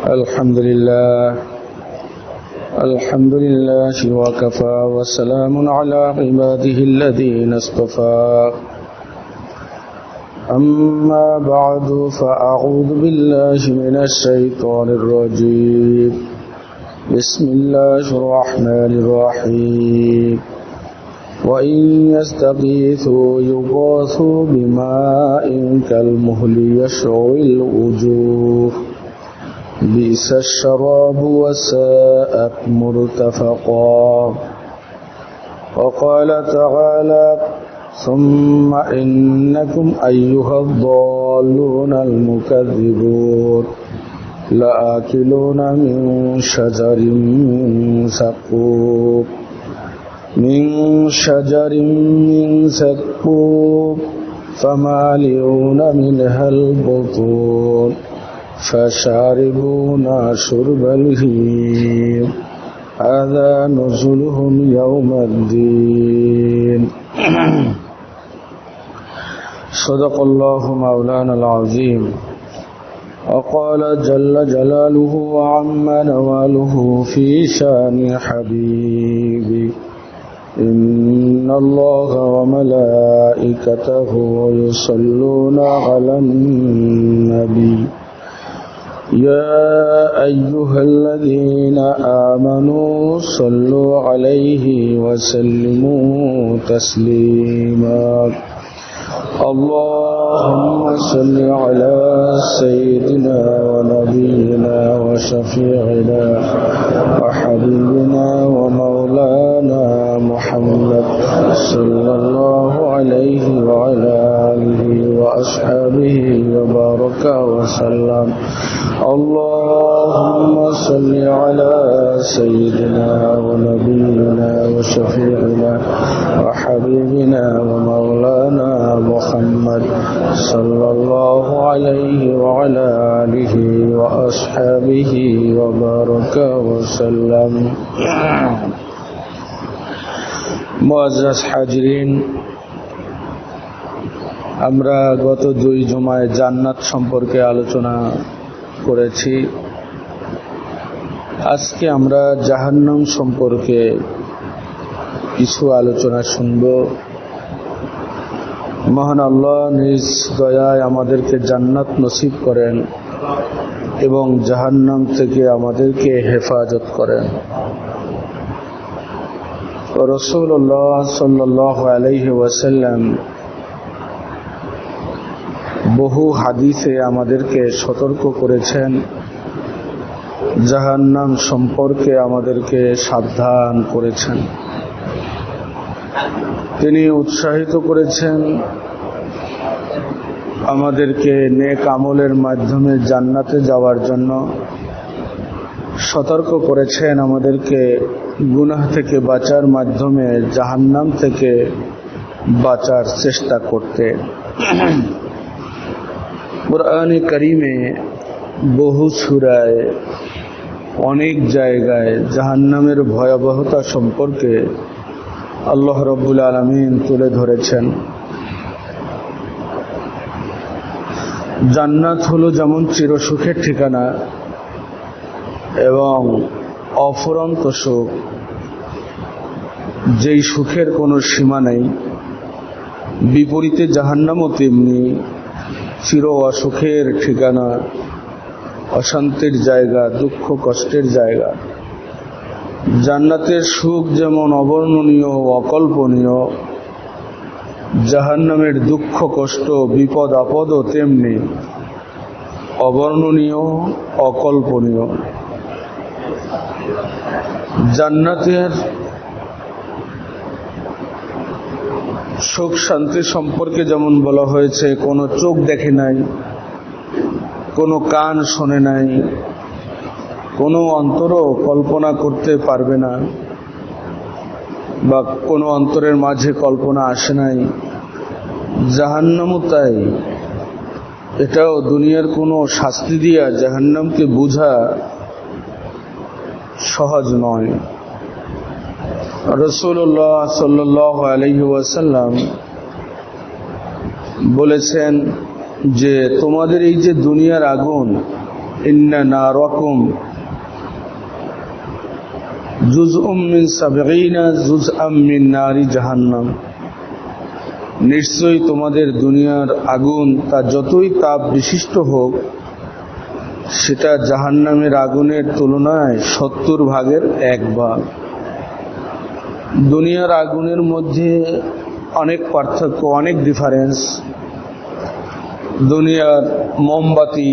الحمد لله وكفى وسلام على عباده الذين اصطفى أما بعد فأعوذ بالله من الشيطان الرجيم بسم الله الرحمن الرحيم وإن يستغيثوا يغاثوا بماء كالمهل يشوي الوجوه بئس الشراب وساءت مرتفقا وقال تعالى ثم إنكم أيها الضالون المكذبون لآكلون من شجر من زقوم فمالئون منها البطون فشاربون شرب الهيم هذا نزلهم يوم الدين صدق الله مولانا العظيم وقال جل جلاله وعم نواله في شان حبيبي إن الله وملائكته يصلون على النبي يا أيها الذين آمنوا صلوا عليه وسلموا تسليما اللهم صل على سيدنا ونبينا وشفيعنا وحبيبنا ومولانا محمد صلى الله عليه وعلى آله وأصحابه وبارك وسلم اللهم صل على سيدنا ونبينا وشفيعنا وحبيبنا ومولانا محمد صلى الله عليه وعلى آله وأصحابه وبارك وسلم মুআজ্জাজ হাজিরিন, আমরা গত 2 জুমায় জান্নাত সম্পর্কে আলোচনা করেছি। আজকে আমরা জাহান্নাম সম্পর্কে কিছু আলোচনা শুনব। মহান আল্লাহ নিজ দয়ায় আমাদেরকে জান্নাত নসিব করেন এবং জাহান্নাম থেকে আমাদেরকে হেফাজত করেন। রাসূলুল্লাহ সাল্লাল্লাহু আলাইহি ওয়াসাল্লাম বহু হাদিসে আমাদেরকে সতর্ক করেছেন, জাহান্নাম সম্পর্কে আমাদেরকে সাবধান করেছেন। তিনি উৎসাহিত করেছেন আমাদেরকে নেক আমলের মাধ্যমে জান্নাতে যাওয়ার জন্য, সতর্ক করেছেন আমাদেরকে গুনাহ থেকে বাঁচার মাধ্যমে জাহান্নাম থেকে বাঁচার চেষ্টা করতে। কুরআনে কারীমে বহু সূরায় অনেক জায়গায় জাহান্নামের ভয়াবহতা সম্পর্কে আল্লাহ রাব্বুল আলামিন তুলে ধরেছেন। জান্নাত হলো যেমন চিরসুখের ঠিকানা এবং অফুরন্ত সুখ, যেই সুখের কোনো সীমা নেই, বিপরীতে জাহান্নামও তেমনি চির অসুখের ঠিকানা, অশান্তির জায়গা, দুঃখ কষ্টের জায়গা। জান্নাতের সুখ যেমন অবর্ণনীয় ও অকল্পনীয়, জাহান্নামের দুঃখ কষ্ট বিপদ আপদও তেমনি অবর্ণনীয় অকল্পনীয়। জান্নাতের সুখ শান্তি সম্পর্কে যেমন বলা হয়েছে, কোনো চোখ দেখে নাই, কোনো কান শোনে নাই, কোনো অন্তরও কল্পনা করতে পারবে না বা কোনো অন্তরের মাঝে কল্পনা আসে নাই। জাহান্নামও তাই। এটাও দুনিয়ার কোনো শাস্তি দিয়া জাহান্নামকে বোঝা সহজ নয়। রাসূলুল্লাহ সাল্লাল্লাহু আলাইহি ওয়াসাল্লাম বলেছেন যে তোমাদের এই যে দুনিয়ার আগুন, ইন্না নারাকুম জুজউম মিন 70 জুজআম মিন নারি জাহান্নাম, নিশ্চয়ই তোমাদের দুনিয়ার আগুন তা যতই তাপ বিশিষ্ট হোক সেটা জাহান্নামের আগুনের তুলনায় 70 ভাগের 1 ভাগ। দুনিয়ার আগুনের মধ্যে অনেক পার্থক্য, অনেক ডিফারেন্স। দুনিয়ার মোমবাতি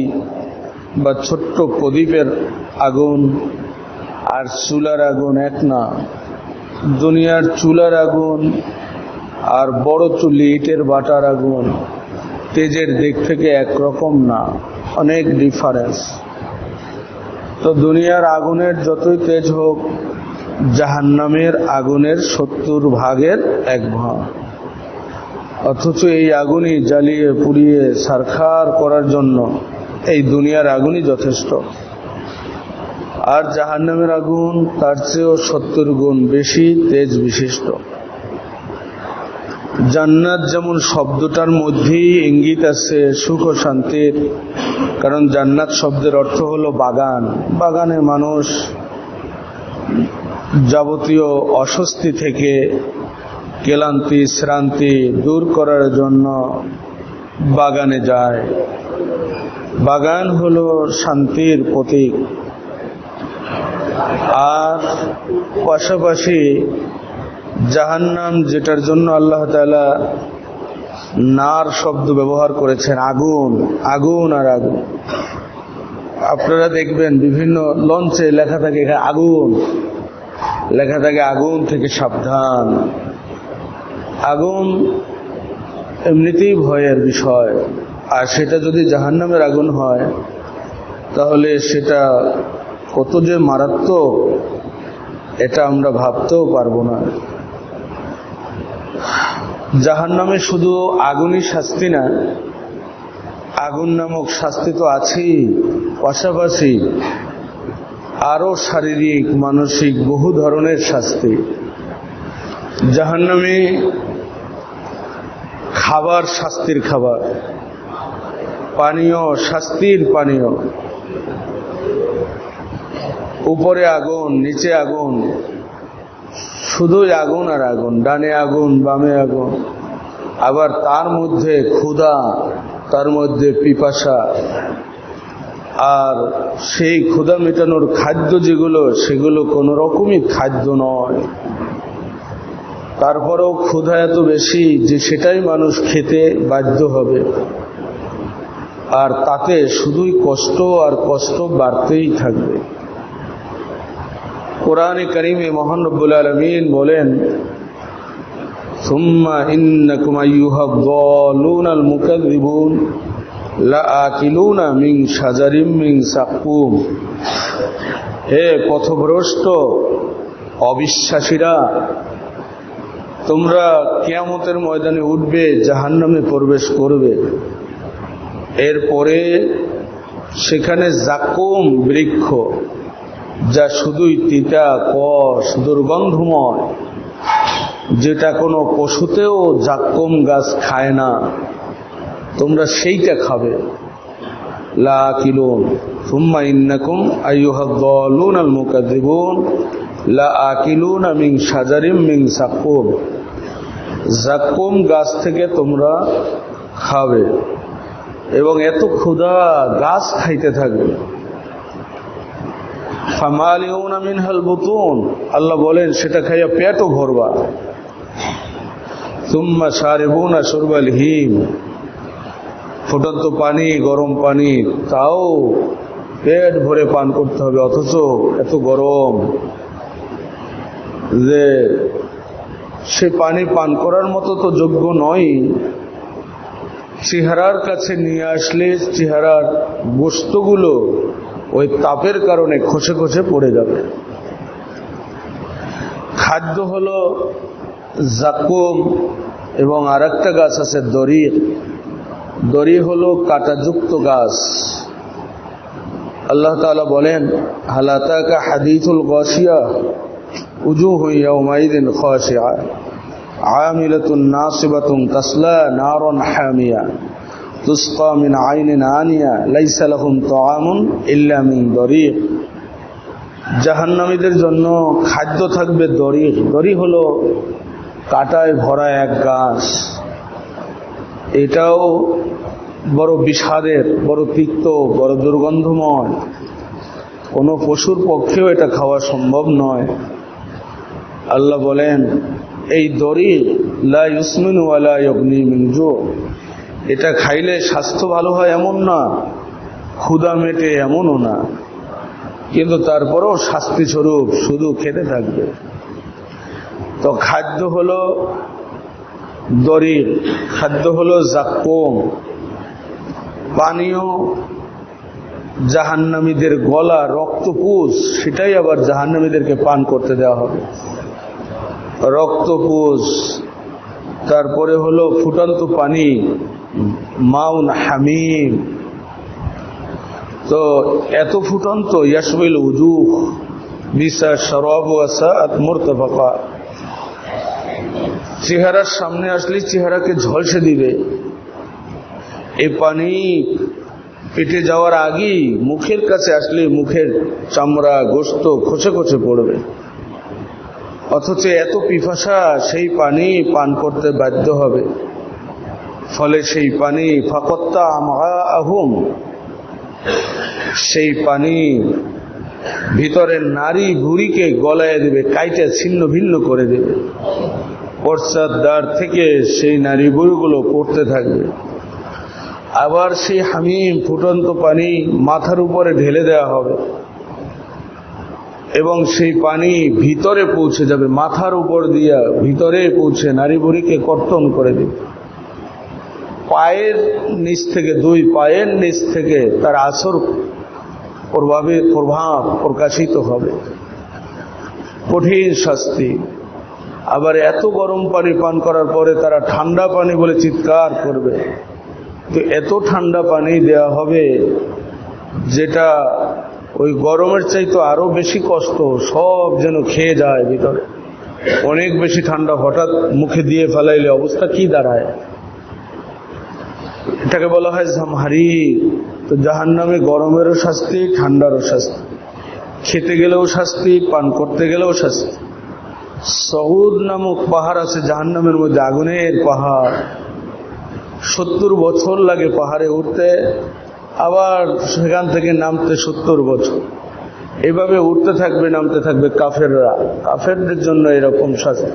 বা ছোট্ট প্রদীপের আগুন আর চুলার আগুন এক না। দুনিয়ার চুলার আগুন আর বড় চুল্লি ইটের বাটার আগুন তেজের দিক থেকে একরকম না, অনেক ডিফারেন্স। তো দুনিয়ার আগুনের যতই তেজ হোক জাহান্নামের আগুনের 70 ভাগের 1 ভাগ। অথচ এই আগুনই জ্বালিয়ে পুড়িয়ে ছারখার করার জন্য এই দুনিয়ার আগুনই যথেষ্ট। আর জাহান্নামের আগুন তার চেয়েও 70 গুণ বেশি তেজ বিশিষ্ট। জান্নাত যেমন শব্দটার মধ্যেই ইঙ্গিত আছে সুখ ও শান্তির, কারণ জান্নাত শব্দের অর্থ হলো বাগান। বাগানে মানুষ যাবতীয় অস্বস্তি থেকে ক্লান্তি শ্রান্তি দূর করার জন্য বাগানে যায়। বাগান হলো শান্তির প্রতীক। আর পাশাপাশি জাহান্নাম, যেটার জন্য আল্লাহ তাআলা নার শব্দ ব্যবহার করেছেন, আগুন, আগুন আর আগুন। আপনারা দেখবেন বিভিন্ন লঞ্চে লেখা থাকে আগুন, লেখা থাকে আগুন থেকে সাবধান। আগুন এমনিতেই ভয়ের বিষয়, আর সেটা যদি জাহান্নামের আগুন হয় তাহলে সেটা কত যে মারাত্মক এটা আমরা ভাবতেও পারবো না। জাহান্নামে শুধু আগুনই শাস্তি না, আগুন নামক শাস্তি তো আছেই, পাশাপাশি আরো শারীরিক মানসিক বহু ধরনের শাস্তি। জাহান্নামে খাবার শাস্তির খাবার, পানীয় শাস্তির পানীয়, উপরে আগুন নিচে আগুন, শুধুই আগুন আর আগুন, ডানে আগুন বামে আগুন। আবার তার মধ্যে ক্ষুধা, তার মধ্যে পিপাসা, আর সেই ক্ষুধা মেটানোর খাদ্য যেগুলো সেগুলো কোনো রকমই খাদ্য নয়। তারপরেও ক্ষুধা এত বেশি যে সেটাই মানুষ খেতে বাধ্য হবে, আর তাতে শুধুই কষ্ট আর কষ্ট বাড়তেই থাকবে। কোরআনে কারিমে মহান রব্বুল আলামিন বলেন, সুম্মা ইন্নাকুম আইয়ুহাদ-দাল্লুনাল মুকাযযিবুন লাআকিলুনা মিন শাজারিম মিন সাক্কুম। হে পথভ্রষ্ট অবিশ্বাসীরা, তোমরা কিয়ামতের ময়দানে উঠবে, জাহান্নামে প্রবেশ করবে। এরপরে সেখানে জাক্কুম বৃক্ষ, যা শুধুই তিতা কষ দুর্গন্ধময়, যেটা কোনো পশুতেও জাক্কুম গাছ খায় না, তোমরা সেইটা খাবে। লাআকিলুন সুম্মা ইন্নাকুম আইয়ুহাদ-দাল্লুনাল মুকাযযিবুন লাআকিলুনা মিন শাজারিম মিন সাক্কুম। জাক্কুম গাছ থেকে তোমরা খাবে এবং এত ক্ষুধা গাছ খাইতে থাকবে। ফামালিউনা মিনহাল বুতুন, আল্লাহ বলেন সেটা খাইয়া পেটও ভরবা। সুম্মা শারিবুনা শুরবাল হিম, ফুটন্ত পানি, গরম পানি, তাও পেট ভরে পান করতে হবে, অথচ এত গরম যে সে পানি পান করার মতো তো যোগ্য নয়। চেহারার কাছে নিয়ে আসলে চেহারার গোশতগুলো ওই তাপের কারণে খসে খসে পড়ে যাবে। খাদ্য হলো জাক্কুম, এবং আরেকটা গাছ আছে দড়ি। দড়ি হলো কাঁটাযুক্ত গাছ। আল্লাহ তাআলা বলেন, হাল আতাকা হাদিসুল গাশিয়া উজুহু ইয়াওমাইযিন খাশিআ আমিলাতুন নাসিবাতুন তাসলা নারান হামিয়া তুসকা মিন আইনিন আনিয়া লাইসা লাহুম তাআমুন ইল্লা মিন দরিক। জাহান্নামীদের জন্য খাদ্য থাকবে দরিক। দরিক হলো কাঁটায় ভরা এক গাছ। এটাও বড় বিষাদের, বড় তিক্ত, বড় দুর্গন্ধময়। কোনো পশুর পক্ষেও এটা খাওয়া সম্ভব নয়। আল্লাহ বলেন, এই দরিক লা ইউসমিনু ওয়া লা ইউগনি মিন জু। এটা খাইলে স্বাস্থ্য ভালো হয় এমন না, ক্ষুধা মেটে এমনও না, কিন্তু তারপরেও শাস্তি স্বরূপ শুধু খেতে থাকবে। তো খাদ্য হলো দরিক, খাদ্য হলো জাক্কুম। পানীয় জাহান্নামীদের গলা রক্তপুষ, সেটাই আবার জাহান্নামীদেরকে পান করতে দেওয়া হবে, রক্তপুষ। তারপরে হলো ফুটন্ত পানি, মাউন হামিম। তো এত ফুটন্ত, ইয়াশবিল উজুহ বিসা শরাব ওয়া সাআত মুরতাফাকা। চেহারার সামনে আসলে চেহারাকে ঝলসে দিবে। এই পানি পেটে যাওয়ার আগেই মুখের কাছে আসলে মুখের চামড়া গোশত খসে খসে পড়বে। অথচ এত পিপাসা, সেই পানি পান করতে বাধ্য হবে। ফলে সেই পানি ফাকাত্তা আমআহুম, সেই পানি ভিতরের নারী ভুঁড়িকে গলায় দেবে, কাইটা ছিন্ন ভিন্ন করে দেবে। পশ্চাৎ দ্বার থেকে সেই নারী ভুঁড়িগুলো পড়তে থাকবে। আবার সেই হামিম ফুটন্ত পানি মাথার উপরে ঢেলে দেওয়া হবে এবং সেই পানি ভিতরে পৌঁছে যাবে, মাথার উপর দিয়া ভিতরে পৌঁছে নারী ভুঁড়িকে কর্তন করে দেবে। পায়ের নিচ থেকে, দুই পায়ের নিচ থেকে তার আসর প্রভাব প্রকাশিত হবে। কঠিন শাস্তি। আবার এত গরম পানি পান করার পরে তারা ঠান্ডা পানি বলে চিৎকার করবে। তো এত ঠান্ডা পানি দেয়া হবে যেটা ওই গরমের চাইতে আরো বেশি কষ্ট, সব যেন খেয়ে যায় ভিতরে। অনেক বেশি ঠান্ডা হঠাৎ মুখে দিয়ে ফেলাইলে অবস্থা কি দাঁড়ায়? এটাকে বলা হয় জামহারি। তো জাহান্নামে গরমেরও শাস্তি, ঠান্ডারও শাস্তি, খেতে গেলেও শাস্তি, পান করতে গেলেও শাস্তি। সউদ নামক পাহাড় আছে জাহান্নামের মধ্যে, আগুনের পাহাড়। 70 বছর লাগে পাহাড়ে উঠতে, আবার সেখান থেকে নামতে 70 বছর। এভাবে উঠতে থাকবে, নামতে থাকবে কাফেররা। কাফেরদের জন্য এরকম শাস্তি।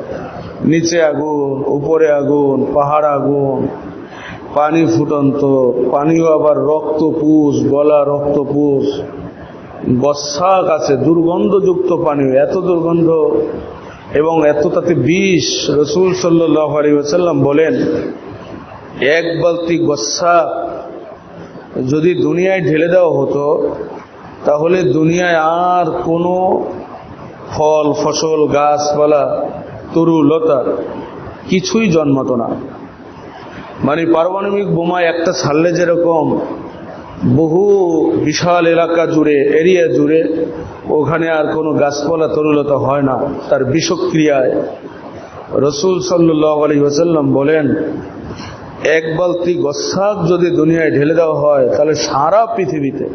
নিচে আগুন, উপরে আগুন, পাহাড় আগুন, পানি ফুটন্ত, পানিও আবার রক্তপুষ, গলা রক্তপুষ, গস্সাক আছে, দুর্গন্ধযুক্ত পানি। এত দুর্গন্ধ এবং এত তাতে বিষ। রাসূল সাল্লাল্লাহু আলাইহি ওয়াসাল্লাম বলেন, এক বালতি গস্সাক যদি দুনিয়ায় ঢেলে দেওয়া হতো, তাহলে দুনিয়ায় আর কোনো ফল ফসল, গাছপালা, তরু লতা কিছুই জন্মাতো না। মানে পারমাণবিক বোমা একটা ছাড়লে যেরকম বহু বিশাল এলাকা জুড়ে, এরিয়া জুড়ে ওখানে আর কোনো গাছপালা তরুলতা হয় না তার বিষক্রিয়ায়। রাসূল সাল্লাল্লাহু আলাইহি ওয়াসাল্লাম বলেন, এক বালতি গস্সাক যদি দুনিয়ায় ঢেলে দেওয়া হয়, তাহলে সারা পৃথিবীতে,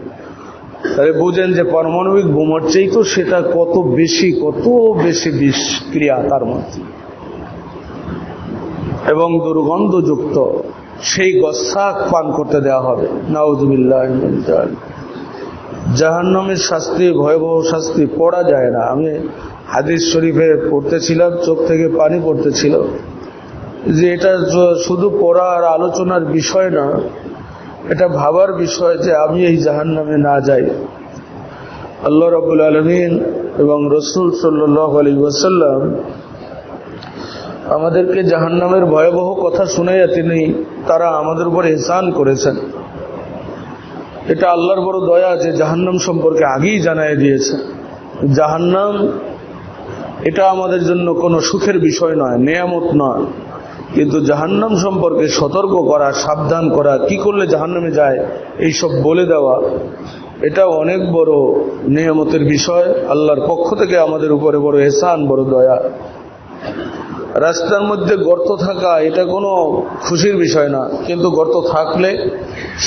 তাহলে বুঝেন যে পারমাণবিক বোমার চেয়ে তো সেটা কত বেশি বিষক্রিয়া তার মধ্যে এবং দুর্গন্ধযুক্ত। সেই গস্সাক পান করতে দেওয়া হবে। নাউযুবিল্লাহ মিন যালিক। জাহান্নামের শাস্তি, ভয়াবহ শাস্তি পড়া যায় না। আমি হাদিস শরীফে পড়তেছিলাম, চোখ থেকে পানি পড়তেছিল, যে এটা শুধু পড়া আর আলোচনার বিষয় না, এটা ভাবার বিষয় যে আমি এই জাহান্নামে না যাই। আল্লাহ রাব্বুল আলামিন এবং রাসূল সাল্লাল্লাহু আলাইহি ওয়াসাল্লাম আমাদেরকে জাহান্নামের ভয়াবহ কথা শুনাইয়া তারা আমাদের উপর ইহসান করেছেন। এটা আল্লাহর বড় দয়া যে জাহান্নাম সম্পর্কে আগেই জানায় দিয়েছে। জাহান্নাম এটা আমাদের জন্য কোনো সুখের বিষয় নয়, নেয়ামত নয়, কিন্তু জাহান্নাম সম্পর্কে সতর্ক করা, সাবধান করা, কি করলে জাহান্নামে যায় এইসব বলে দেওয়া, এটা অনেক বড় নেয়ামতের বিষয়। আল্লাহর পক্ষ থেকে আমাদের উপরে বড় ইহসান, বড় দয়া। রাস্তার মধ্যে গর্ত থাকা এটা কোনো খুশির বিষয় না, কিন্তু গর্ত থাকলে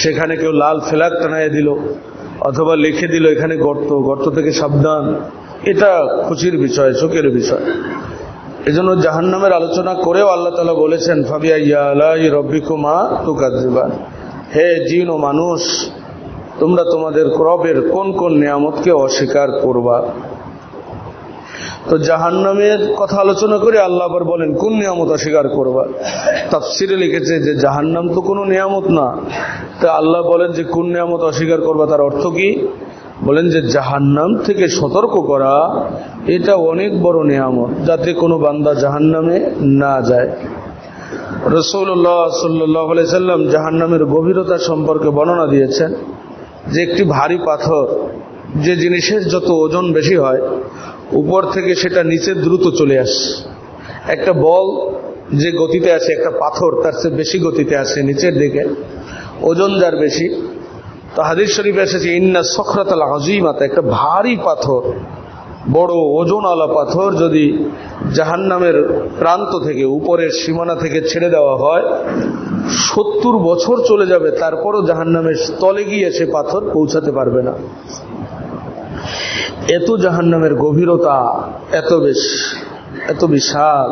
সেখানে কেউ লাল ফ্ল্যাগ টানায় দিল অথবা লিখে দিল এখানে গর্ত, গর্ত থেকে সাবধান, এটা খুশির বিষয়, শোকের বিষয়। এজন্য জাহান্নামের আলোচনা করেও আল্লাহ তাআলা বলেছেন ফাবিআইয়ি আলাই রাব্বিকুমা তুকাজ্জিবান, হে জিন ও মানুষ, তোমরা তোমাদের রবের কোন কোন নিয়ামতকে অস্বীকার করবা। তো জাহান্নামের কথা আলোচনা করে আল্লাহ আবার বলেন কোন নিয়ামত অস্বীকার করবা। তাফসিরে লিখেছে যে জাহান্নাম তো কোনো নিয়ামত না, তা আল্লাহ বলেন যে কোন নিয়ামত অস্বীকার করবা, তার অর্থ কি? বলেন যে জাহান্নাম থেকে সতর্ক করা এটা অনেক বড় নিয়ামত, যাতে কোনো বান্দা জাহান্নামে না যায়। রাসূলুল্লাহ সাল্লাল্লাহু আলাইহি সাল্লাম জাহান্নামের গভীরতা সম্পর্কে বর্ণনা দিয়েছেন যে একটি ভারী পাথর, যে জিনিসের যত ওজন বেশি হয় উপর থেকে সেটা নিচে দ্রুত চলে আসে। একটা বল যে গতিতে আছে, একটা পাথর তার চেয়ে বেশি গতিতে আসে নিচের দিকে, ওজন যার বেশি। তো হাদিস শরীফে এসেছে ইন্না সখরাতাল আযীমাত, একটা ভারী পাথর, বড় ওজনওয়ালা পাথর যদি জাহান্নামের প্রান্ত থেকে, উপরের সীমানা থেকে ছেড়ে দেওয়া হয় 70 বছর চলে যাবে, তারপরও জাহান্নামের তলে গিয়ে সে পাথর পৌঁছাতে পারবে না। এত জাহান্নামের গভীরতা, এত বেশি, এত বিশাল।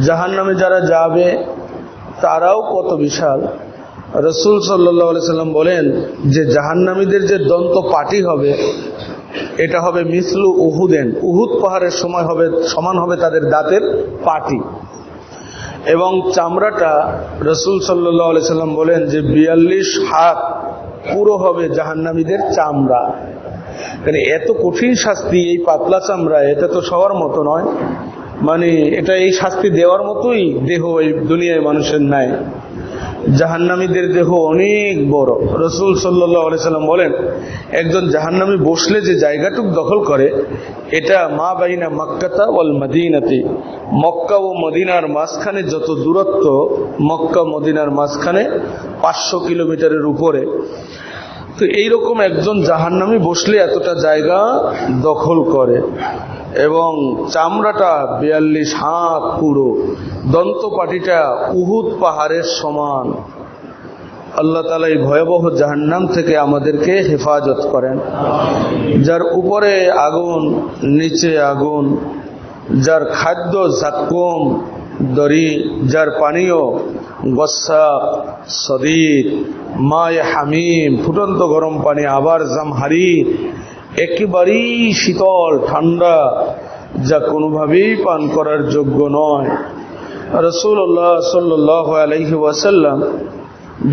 জাহান্নামে যারা যাবে তারাও কত বিশাল। রাসূল সাল্লাল্লাহু আলাইহি সাল্লাম বলেন যে জাহান্নামীদের যে দন্ত পাটি হবে এটা হবে মিসলু উহুদেন, উহুদ পাহাড়ের সময় হবে, সমান হবে তাদের দাঁতের পাটি। এবং চামড়াটা রাসূল সাল্লাল্লাহু আলাইহি সাল্লাম বলেন যে 42 হাত পুরো হবে জাহান্নামীদের চামড়া। মানে এত কঠিন শাস্তি, এই পাতলা চামড়া, এটা তো সবার মতো নয়, মানে এটা এই শাস্তি দেওয়ার মতোই দেহ এই দুনিয়ায় মানুষের নাই। জাহান্নামীদের দেহ অনেক বড়। রাসূল সাল্লাল্লাহু আলাইহি সাল্লাম বলেন একজন জাহান্নামী বসলে যে জায়গাটুক দখল করে এটা মা বাইনা মক্কাতা ওয়াল মদিনাতি, মক্কা ও মদিনার মাঝখানে যত দূরত্ব, মক্কা মদিনার মাঝখানে 500 কিলোমিটারের উপরে। তো এইরকম একজন জাহান্নামী বসলে এতটা জায়গা দখল করে, এবং চামড়াটা 42 হাত পুরো, দন্তপাটিটা উহুদ পাহাড়ের সমান। আল্লাহ তাআলা এই ভয়াবহ জাহান্নাম থেকে আমাদেরকে হেফাজত করেন। যার উপরে আগুন, নিচে আগুন, যার খাদ্য জাক্কুম, দড়ি, যার পানীয় গসাক, সদীদ, মায়ে হামিম, ফুটন্ত গরম পানি, আবার জামহারির, একেবারেই শীতল ঠান্ডা, যা কোনোভাবেই পান করার যোগ্য নয়। রাসূলুল্লাহ সাল্লাল্লাহু আলাইহি ওয়াসাল্লাম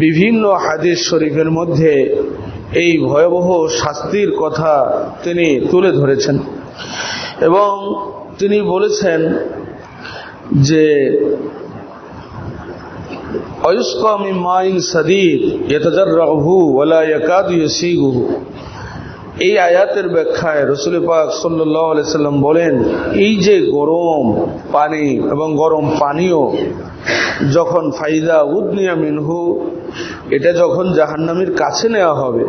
বিভিন্ন হাদিস শরীফের মধ্যে এই ভয়াবহ শাস্তির কথা তিনি তুলে ধরেছেন, এবং তিনি বলেছেন যে আয়ুসকা মিন মাইন সাদীদ ইয়াতাজাররুহু ওয়া লা ইয়াকাদু ইয়াসিগুহু। এই আয়াতের ব্যাখ্যায় রাসূল পাক সাল্লাল্লাহু আলাইহি সাল্লাম বলেন এই যে গরম পানি এবং গরম পানীয় যখন ফাইদা উদনিয়া মিনহু, এটা যখন জাহান্নামীর কাছে নেওয়া হবে,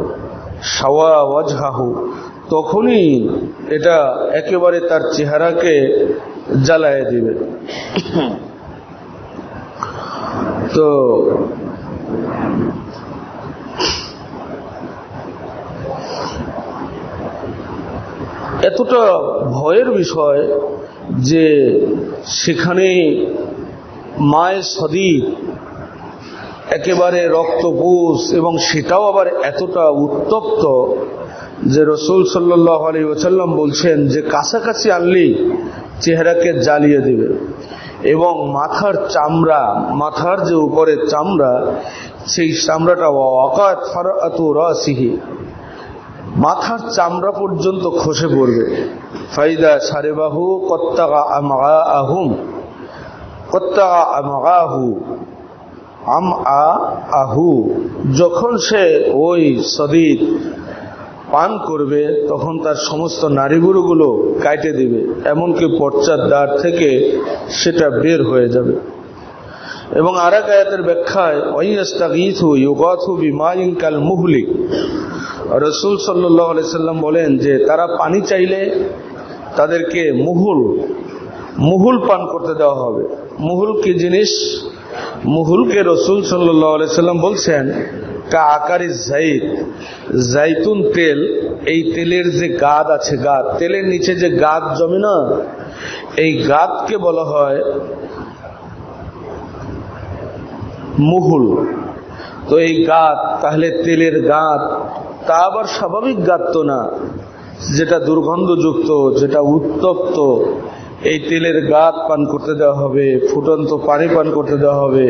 শাওয়া ওয়াজহাহু, তখনই এটা একেবারে তার চেহারাকে জ্বালায় দিবে। তো এতটা ভয়ের বিষয় যে সেখানে মায়ে সদীদ একেবারে রক্তপুষ, এবং সেটাও আবার এতটা উত্তপ্ত যে রাসূল সাল্লাল্লাহু আলাইহি ওয়াসাল্লাম বলছেন যে কাছাকাছি আনলেই চেহারাকে জ্বালিয়ে দিবে। এবং মাথার চামড়া, মাথার যে উপরের চামড়া, সেই চামড়াটা ওয়াকাত ফারাতু রাসিহি, মাথার চামড়া পর্যন্ত খসে পড়বে। ফাইদা সারেবাহু কত্তাগা আমাআহুম, কত্তাগা আমাআহু, আমআহু, যখন সে ওই সদীদ পান করবে তখন তার সমস্ত নাড়িভুড়িগুলো কাটে দিবে, এমনকি পশ্চাৎ দ্বার থেকে সেটা বের হয়ে যাবে। এবং আরেক আয়াতের ব্যাখ্যায় ওয়াইয়াস্তাগীথু ইউগাথু বিমাইন কাল মুহলি, রাসূল সাল্লাল্লাহু আলাইহি সাল্লাম বলেন যে তারা পানি চাইলে তাদেরকে মুহুল, মুহুল পান করতে দেওয়া হবে। মুহুল কি জিনিস? মুহুলকে রাসূল সাল্লাল্লাহু আলাইহি সাল্লাম বলছেন কা আকারি জাইত, জাইতুন তেল, এই তেলের যে গাদ আছে, গাদ, তেলের নিচে যে গাদ জমে না, এই গাদকে বলা হয় মুহুল। তো এই গাদ তাহলে তেলের গাদ, তা আবার স্বাভাবিক গাদ তো না, যেটা দুর্গন্ধযুক্ত, যেটা উত্তপ্ত, এই তেলের গাদ পান করতে দেওয়া হবে, ফুটন্ত পানি পান করতে দেওয়া হবে,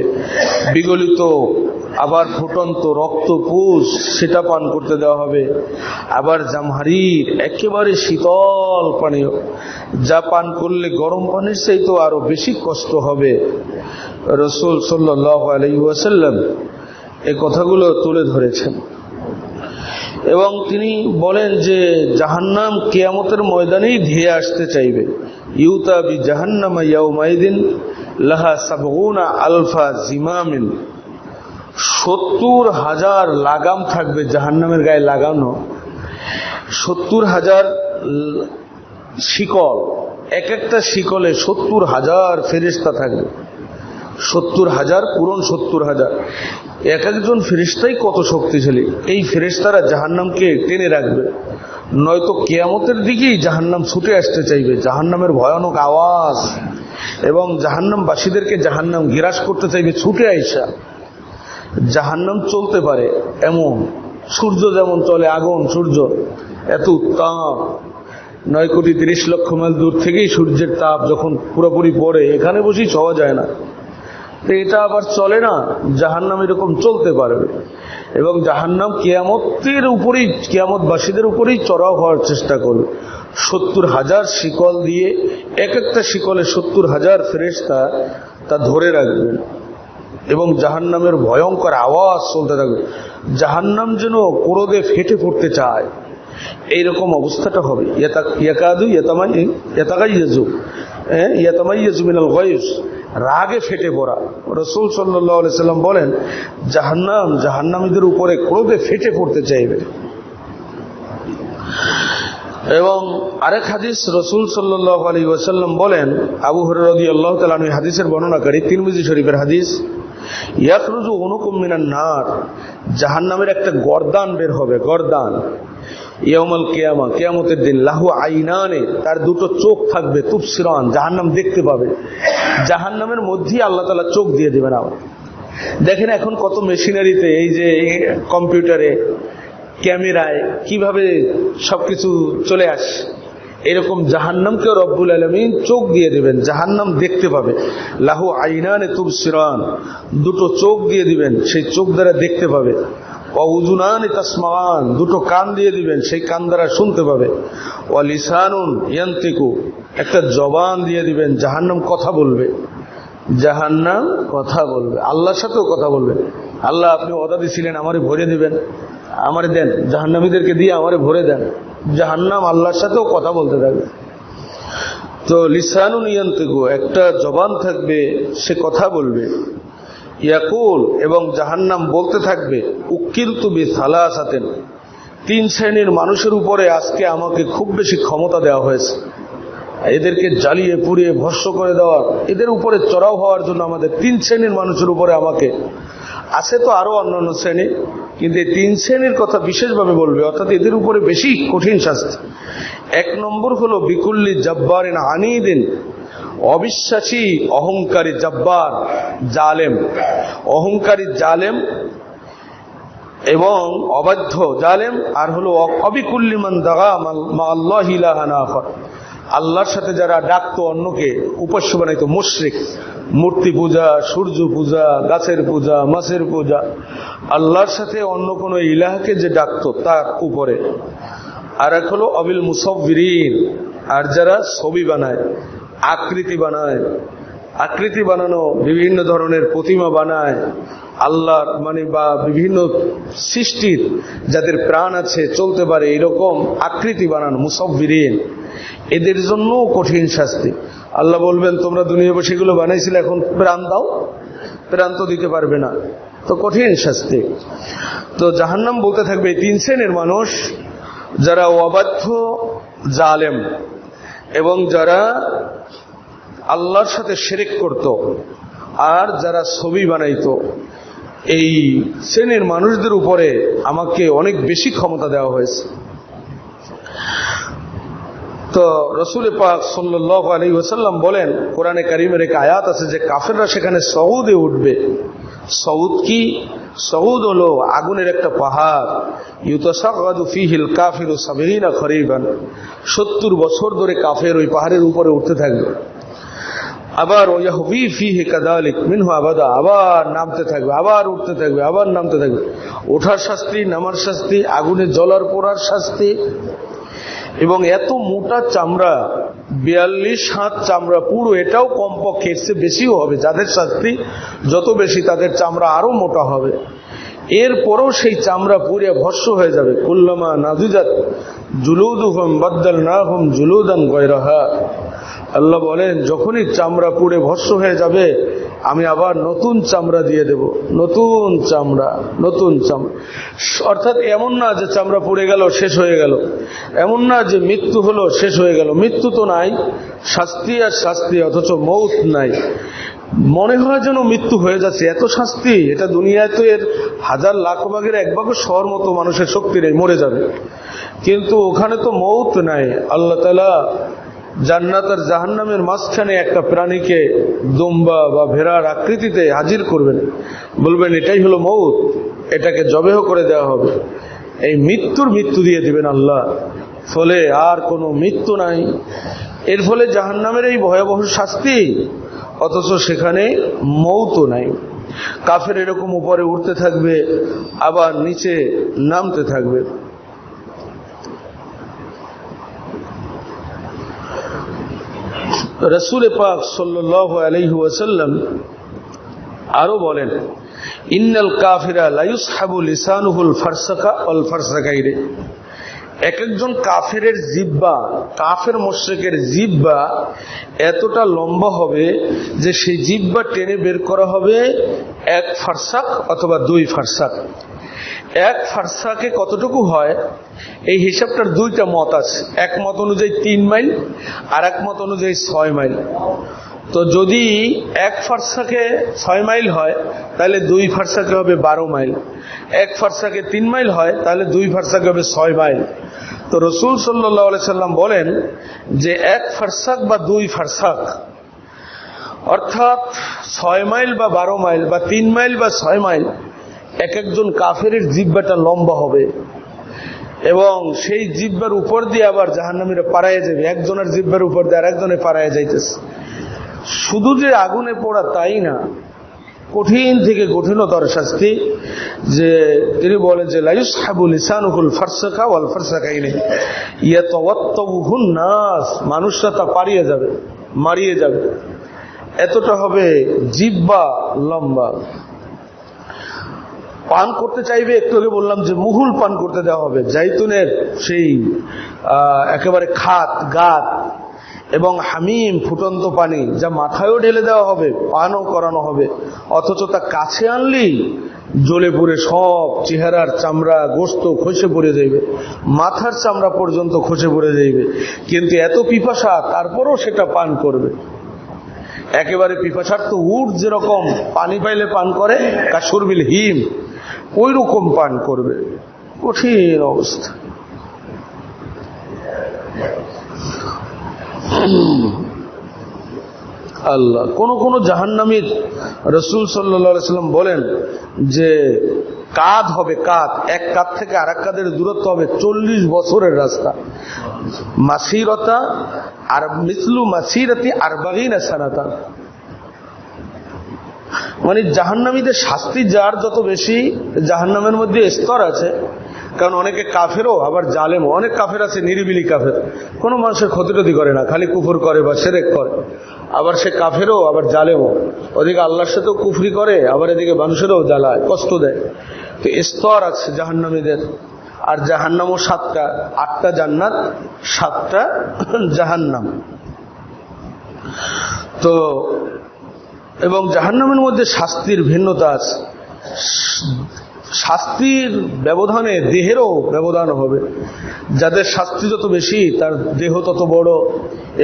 বিগলিত আবার ফুটন্ত রক্তপুষ সেটা পান করতে দেওয়া হবে, আবার জামহারির একেবারে শীতল পানীয়, যা পান করলে গরম পানির চাইতে আরো বেশি কষ্ট হবে। রাসূল সাল্লাল্লাহু আলাইহি ওয়াসাল্লাম এই কথাগুলো তুলে ধরেছেন এবং তিনি বলেন যে জাহান্নাম কিয়ামতের ময়দানেই ধেয়ে আসতে চাইবে। ইউতা বি জাহান্নাম ইয়াউমাইদিন লাহা ৭০ আলফা জিমামিন, ৭০,০০০ লাগাম থাকবে জাহান্নামের গায়ে লাগানো, ৭০,০০০ শিকল, এক একটা শিকলে ৭০,০০০ ফেরেশতা থাকবে। ৭০,০০০ পূরণ ৭০,০০০, এক একজন ফেরেশতাই কত শক্তিশালী। এই ফেরেশতারা জাহান্নামকে টেনে রাখবে, নয়তো কিয়ামতের দিকেই জাহান্নাম ছুটে আসতে চাইবে। জাহান্নামের ভয়ানক আওয়াজ এবং জাহান্নামবাসীদেরকে জাহান্নাম গ্রাস করতে চাইবে ছুটে আইসা। জাহান্নাম চলতে পারে এমন, সূর্য যেমন চলে, আগুন সূর্য এত উত্তাপ, ৯,৩০,০০,০০০ মাইল দূর থেকেই সূর্যের তাপ যখন পুরোপুরি পড়ে, এখানে বসেই ছোঁয়া যায় না। তো এটা আবার চলে না, জাহান্নাম এরকম চলতে পারবে এবং জাহান্নাম কিয়ামতের উপরেই, কিয়ামতবাসীদের উপরেই চড়াও হওয়ার চেষ্টা করবে। ৭০,০০০ শিকল দিয়ে, এক একটা শিকলে ৭০,০০০ ফেরেশতা তা ধরে রাখবেন এবং জাহান্নামের ভয়ঙ্কর আওয়াজ চলতে থাকবে। জাহান্নাম যেন ক্রোধে ফেটে পড়তে চায়, এইরকম অবস্থাটা হবে। ইয়াকাদু ইয়াতামাইয়াজু মিনাল গায়জ, রাগে ফেটে পড়া। রাসূল সাল্লাল্লাহু আলাইহি সাল্লাম বলেন জাহান্নাম জাহান্নামীদের উপরে ক্রোধে ফেটে পড়তে চাইবে। এবং আরেক হাদিস রাসূল সাল্লাল্লাহু আলাইহি ওয়াসাল্লাম বলেন, আবু হুরায়রা রাদিয়াল্লাহু তাআলা আনহু হাদিসের বর্ণনাকারী, তিরমিজি শরীফের হাদিস, ইয়াখরুজু উনুকুম মিনান নার, জাহান্নামের একটা গর্দান বের হবে, গর্দান, ইয়াউমাল কিয়ামা, কিয়ামতের দিন, লাহু আইনানে, তার দুটো চোখ থাকবে, তুবসিরান, জাহান্নাম দেখতে পাবে। জাহান্নামের মধ্যেই আল্লাহ তাআলা চোখ দিয়ে দিবেন। আবার দেখেন এখন কত মেশিনারিতে, এই যে কম্পিউটারে, ক্যামেরায় কিভাবে সবকিছু চলে আসে, এরকম জাহান্নামকেও রব্বুল আলামিন চোখ দিয়ে দিবেন, জাহান্নাম দেখতে পাবে। লাহু আইনানে তুবসিরান, দুটো চোখ দিয়ে দিবেন, সেই চোখ দ্বারা দেখতে পাবে। ওয়াউযুনানি তাসমাআন, দুটো কান দিয়ে দিবেন, সেই কান দ্বারা শুনতে পাবে। ওয়া লিসানুন ইয়ানতিকু, একটা জবান দিয়ে দিবেন, জাহান্নাম কথা বলবে, জাহান্নাম কথা বলবে, আল্লাহর সাথেও কথা বলবে। আল্লাহ আপনি ওয়াদা দিয়েছিলেন আমারে ভরে দিবেন, আমারে দেন, জাহান্নামীদেরকে দিয়ে আমারে ভরে দেন। জাহান্নাম আল্লাহর সাথেও কথা বলতে থাকবে। তো লিসানুন ইয়ানতিকু, একটা জবান থাকবে, সে কথা বলবে। ইয়াকুল, এবং জাহান্নাম বলতে থাকবে, উকিলতু বিসালাসাতিন, 3 শ্রেণীর মানুষের উপরে আজকে আমাকে খুব বেশি ক্ষমতা দেওয়া হয়েছে, এদেরকে জ্বালিয়ে পুড়িয়ে ভস্ম করে দেওয়া, এদের উপরে চড়াও হওয়ার জন্য আমাদের 3 শ্রেণীর মানুষের উপরে আমাকে, আছে তো আরো অন্যান্য শ্রেণী, কিন্তু এই 3 শ্রেণীর কথা বিশেষভাবে বলবে, অর্থাৎ এদের উপরে বেশি কঠিন শাস্তি। 1 নম্বর হলো বিকুল্লি জাব্বারিন আনিদিন, অবিশ্বাসী, অহংকারী, জাব্বার জালেম, অহংকারী জালেম এবং অবাধ্য জালেম। আর হলো অবিকুল্লি মান দাগা মা আল্লাহি ইলাহান আখার, আল্লাহর সাথে যারা ডাকতো অন্যকে, উপাস্য বানাইতো, মুশরিক, মূর্তি পূজা, সূর্য পূজা, গাছের পূজা, মাছের পূজা, আল্লাহর সাথে অন্য কোনো ইলাহকে যে ডাকতো তার উপরে। আর এক হলো অবিল মুসাব্বিরিন, আর যারা ছবি বানায়, আকৃতি বানায়, আকৃতি বানানো, বিভিন্ন ধরনের প্রতিমা বানায় আল্লাহর, মানে বা বিভিন্ন সৃষ্টির যাদের প্রাণ আছে, চলতে পারে, এরকম আকৃতি বানানো মুসাব্বিরিন, এদের জন্য কঠিন শাস্তি। আল্লাহ বলবেন তোমরা দুনিয়া বসে এগুলো বানাইছিলে, এখন প্রাণ দাও, প্রাণ তো দিতে পারবে না, তো কঠিন শাস্তি। তো জাহান্নাম বলতে থাকবে 3 শ্রেণীর মানুষ, যারা অবাধ্য, জালেম এবং যারা আল্লাহর সাথে শিরক করত আর যারা ছবি বানাইতো, এই শ্রেণীর মানুষদের উপরে আমাকে অনেক বেশি ক্ষমতা দেওয়া হয়েছে। তো রাসূল পাক সাল্লাল্লাহু আলাইহি ওয়াসাল্লাম বলেন, কোরআনে কারীমের এক আয়াত আছে যে কাফেররা সেখানে সউদে উঠবে। সউদ কি? সউদ হলো আগুনের একটা পাহাড়। ইউতাসাগাদু ফিহিল কাফিরু 70 খরিবান, 70 বছর ধরে কাফের ওই পাহাড়ের উপরে উঠতে থাকবে। আবার ওয়াহবি ফিহি কাযালিক মিনহু আবাদা, আবার নামতে থাকবে, আবার উঠতে থাকবে, আবার নামতে থাকবে। ওঠার শাস্তি, নামার শাস্তি, আগুনে জ্বলার পোড়ার শাস্তি। এবং এত মোটা চামড়া, 42 হাত চামড়া পুরো, এটাও কমপক্ষে এর চেয়ে বেশিও হবে। যাদের শাস্তি যত বেশি তাদের চামড়া আরো মোটা হবে। এরপরও সেই চামড়া পুড়ে ভস্ম হয়ে যাবে। কুল্লামা নাযিজাত জুলুদুহুম বাদদালনাহুম জুলুদান গায়রাহা। আল্লাহ বলেন, যখনই চামড়া পুড়ে ভস্ম হয়ে যাবে আমি আবার নতুন চামড়া দিয়ে দেব, নতুন চামড়া, নতুন চামড়া। অর্থাৎ এমন না যে চামড়া পুড়ে গেল শেষ হয়ে গেল, এমন না যে মৃত্যু হলো শেষ হয়ে গেল। মৃত্যু তো নাই, শাস্তি আর শাস্তি, অথচ মৌত নাই। মনে হয় যেন মৃত্যু হয়ে যাচ্ছে, এত শাস্তি। এটা দুনিয়ায় তো এর 1000 লাখ ভাগের 1 ভাগও সহর মতো মানুষের শক্তি নেই, মরে যাবে। কিন্তু ওখানে তো মৌত নাই। আল্লাহ তাআলা জান্নাত আর জাহান্নামের মাঝখানে একটা প্রাণীকে দুম্বা বা ভেড়ার আকৃতিতে হাজির করবেন, বলবেন এটাই হলো মৌত, এটাকে জবেহ করে দেওয়া হবে। এই মৃত্যু দিয়ে দিবেন আল্লাহ। ফলে আর কোনো মৃত্যু নাই। এর ফলে জাহান্নামের এই ভয়াবহ শাস্তি, অথচ সেখানে মৌত নাই। কাফের এরকম উপরে উঠতে থাকবে, আবার নিচে নামতে থাকবে। রাসূল পাক সাল্লাল্লাহু আলাইহি ওয়াসাল্লাম আরো বলেন, ইন্নাল কাফিরা লা ইউসহাবু লিসানুহুল ফারসাকা ওয়াল ফারসাকাইরে। এক একজন কাফেরের জিহ্বা, কাফের মুশরিকের জিহ্বা এতটা লম্বা হবে যে সেই জিহ্বা টেনে বের করা হবে 1 ফারসাক অথবা 2 ফারসাক। 1 ফারসাকে কতটুকু হয় এই হিসাবটার 2টা মত আছে। এক মত অনুযায়ী 3 মাইল, আর এক মত অনুযায়ী 6 মাইল। তো যদি 1 ফারসাকে 6 মাইল হয় তাহলে 2 ফারসাকে হবে 12 মাইল। 1 ফারসাকে 3 মাইল হয় তাহলে 2 ফারসাকে হবে 6 মাইল। তো রাসূল সাল্লাল্লাহু আলাইহি সাল্লাম বলেন যে 1 ফারসাক বা 2 ফারসাক, অর্থাৎ 6 মাইল বা 12 মাইল বা 3 মাইল বা 6 মাইল, এক একজন কাফেরের জিহ্বাটা লম্বা হবে। এবং সেই জিহ্বার উপর দিয়ে আবার জাহান্নামীরা পারায়ে যাবে। একজনের জিহ্বার উপর দিয়ে আরেকজনে পারায়ে যাইতেছে। শুধু যে আগুনে পোড়া তাই না, কঠিন থেকে কঠিনতর শাস্তি। যে তিনি বলেন যে লা ইউসহাবু লিসানুহুল ফারসাকা ওয়াল ফারসাকাইনি ইয়াতাওয়াত্তাবুহুন নাস, মানুষরা তা পারিয়ে যাবে, মারিয়ে যাবে। এতটা হবে জিহ্বা লম্বা। পান করতে চাইবে, একটু আগে বললাম যে মুহুল পান করতে দেওয়া হবে, জাইতুনের সেই একেবারে খাত গাত এবং হামিম ফুটন্ত পানি, যা মাথায়ও ঢেলে দেওয়া হবে, পানও করানো হবে। অথচ তা কাছে আনলেই জ্বলে পুড়ে সব চেহারার চামড়া গোশত খসে পড়ে যাইবে, মাথার চামড়া পর্যন্ত খসে পড়ে যাইবে। কিন্তু এত পিপাসা, তারপরও সেটা পান করবে। একেবারে পিপাসার তো উট যেরকম পানি পাইলে পান করে, কাশুরবিল হিম, ওই রকম পান করবে। কঠিন অবস্থা। আল্লাহ কোন জাহান্নামীর রাসূল সাল্লাল্লাহু আলাইহি সাল্লাম বলেন যে কাঁধ হবে, কাঁধ, এক কাঁধ থেকে আরেক কাঁধের দূরত্ব হবে 40 বছরের রাস্তা। মাসিরতা আর মিসলু মাসিরাতি 40 সানাতা। মানে জাহান্নামীদের শাস্তি যার যত বেশি, জাহান্নামের মধ্যে স্তর আছে। কারণ অনেকে কাফেরও, আবার জালেমও। অনেক কাফের আছে নিরিবিলি কাফের, কোনো মানুষের ক্ষতি করে না, খালি কুফর করে বা শিরক করে। আবার সে কাফেরও, আবার জালেমও। ওদিকে আল্লাহর সাথেও কুফরি করে, আবার এদিকে মানুষেরও জ্বালায়, কষ্ট দেয়। তো স্তর আছে জাহান্নামীদের। আর জাহান্নামও 7টা, 8টা জান্নাত, 7টা জাহান্নাম। তো এবং জাহান্নামের মধ্যে শাস্তির ভিন্নতা আছে। শাস্তির ব্যবধানে দেহেরও ব্যবধান হবে। যাদের শাস্তি যত বেশি তার দেহ তত বড়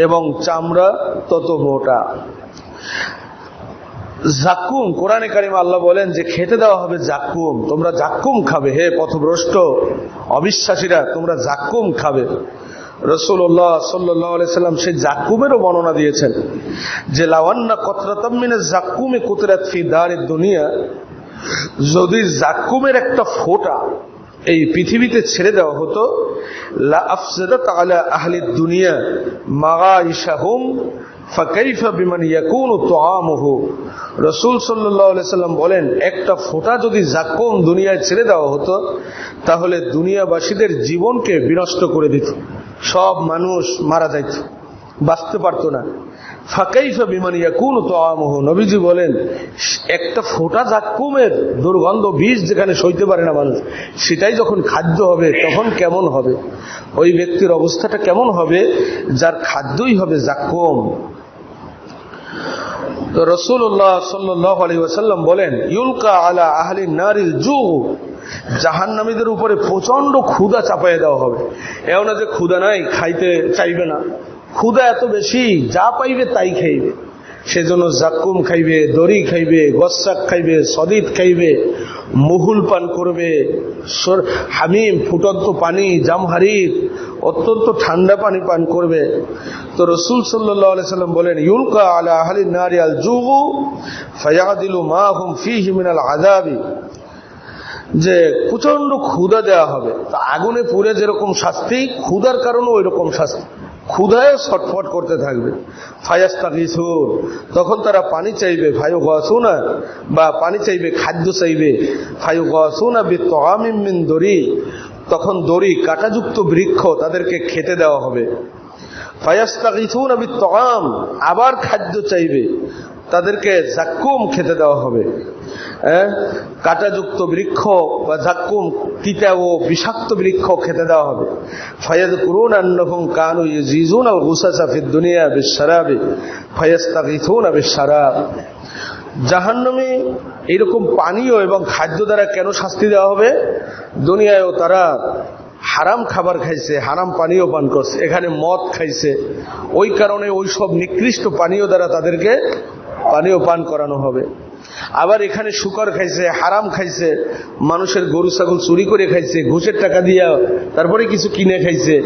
এবং চামড়া তত মোটা। জাক্কুম, কোরআনে কারিমে আল্লাহ বলেন যে খেতে দেওয়া হবে জাক্কুম, তোমরা জাক্কুম খাবে, হে পথভ্রষ্ট অবিশ্বাসীরা তোমরা জাক্কুম খাবে। রাসূলুল্লাহ সাল্লাল্লাহু আলাইহি সাল্লাম সেই জাক্কুমেরও বর্ণনা দিয়েছেন যে লাওয়ান্না কতরাতাম মিনাজ জাক্কুমি কুতরাত ফি দারিদ দুনিয়া, যদি জাক্কুমের একটা ফোঁটা এই পৃথিবীতে ছেড়ে দেওয়া হতো, লা আফসাদাত আলা আহলি দুনিয়া মাগাইশাহুম ফাকাইফা বিমান ইয়াকুনু তুআমুহু। রাসূল সাল্লাল্লাহু আলাইহি সাল্লাম বলেন, একটা ফোঁটা যদি জাক্কুম দুনিয়ায় ছেড়ে দেওয়া হতো তাহলে দুনিয়াবাসীদের জীবনকে বিনষ্ট করে দিত, সব মানুষ মারা যাইত, বাঁচতে পারত না। ফাকাইফা বিমান ইয়াকুনু তুআমুহু, নবীজি বলেন একটা ফোঁটা জাক্কুমের দুর্গন্ধ বিষ যেখানে সইতে পারে না মানুষ, সেটাই যখন খাদ্য হবে তখন কেমন হবে? ওই ব্যক্তির অবস্থাটা কেমন হবে যার খাদ্যই হবে জাক্কুম। তো রাসূলুল্লাহ সাল্লাল্লাহু আলাইহি ওয়াসাল্লাম বলেন, ইউলকা আলা আহলিন নারিল জু, জাহান্নামীদের উপরে প্রচন্ড ক্ষুধা চাপাইয়ে দেওয়া হবে। এও না যে ক্ষুধা নাই, খাইতে চাইবে না, ক্ষুধা এত বেশি যা পাইবে তাই খাইবে। সেজন্য জাক্কুম খাইবে, দড়ি খাইবে, গসাক খাইবে, সদিদ খাইবে, মুহুল পান করবে, হামিম ফুটন্ত পানি, জামহারির অত্যন্ত ঠান্ডা পানি পান করবে। তো রাসূল সাল্লাল্লাহু আলাইহি সাল্লাম বলেন, ইউলকা আলা আহলিন নারি আল জুগু ফায়াদিলু মা হুম ফীহি মিনাল আযাবি, যে প্রচন্ড ক্ষুধা দেওয়া হবে। আগুনে পুড়ে যেরকম শাস্তি, ক্ষুধার কারণে ওই রকম শাস্তি, ক্ষুধায় ছটফট করতে থাকবে। ফায়াস্তাগিসুন, তখন তারা পানি চাইবে, ফায়ুগাসুনা, বা পানি চাইবে, খাদ্য চাইবে। ফায়ুগাসুনা বিত্তামিম মিন দরি, তখন দড়ি কাঁটাযুক্ত বৃক্ষ তাদেরকে খেতে দেওয়া হবে। ফায়াস্তাগিসুনা বিত্তাম, আবার খাদ্য চাইবে, তাদেরকে জাক্কুম খেতে দেওয়া হবে। কাঁটাযুক্ত বৃক্ষ বা জাক্কুম, তিতা ও বিষাক্ত বৃক্ষ খেতে দেওয়া হবে। ফায়াযকুরুনা আন্নাহুম কানু ইয়াজিজুনা আল গুসাসা ফিদ দুনিয়া বিশ-শারাবি ফায়াস্তাগিসুনা বিশ-শারাব। জাহান্নামে এরকম পানীয় এবং খাদ্য দ্বারা কেন শাস্তি দেওয়া হবে? দুনিয়ায়ও তারা হারাম খাবার খাইছে, হারাম পানীয় পান করছে, এখানে মদ খাইছে, ওই কারণে ওই সব নিকৃষ্ট পানীয় দ্বারা তাদেরকে পানীয় পান করানো হবে। আবার এখানে শুকর খাইছে, হারাম খাইছে, মানুষের গরু ছাগল চুরি করে খাইছে, ঘুষের টাকা দিয়া তারপরে কিছু কিনে খাইছে,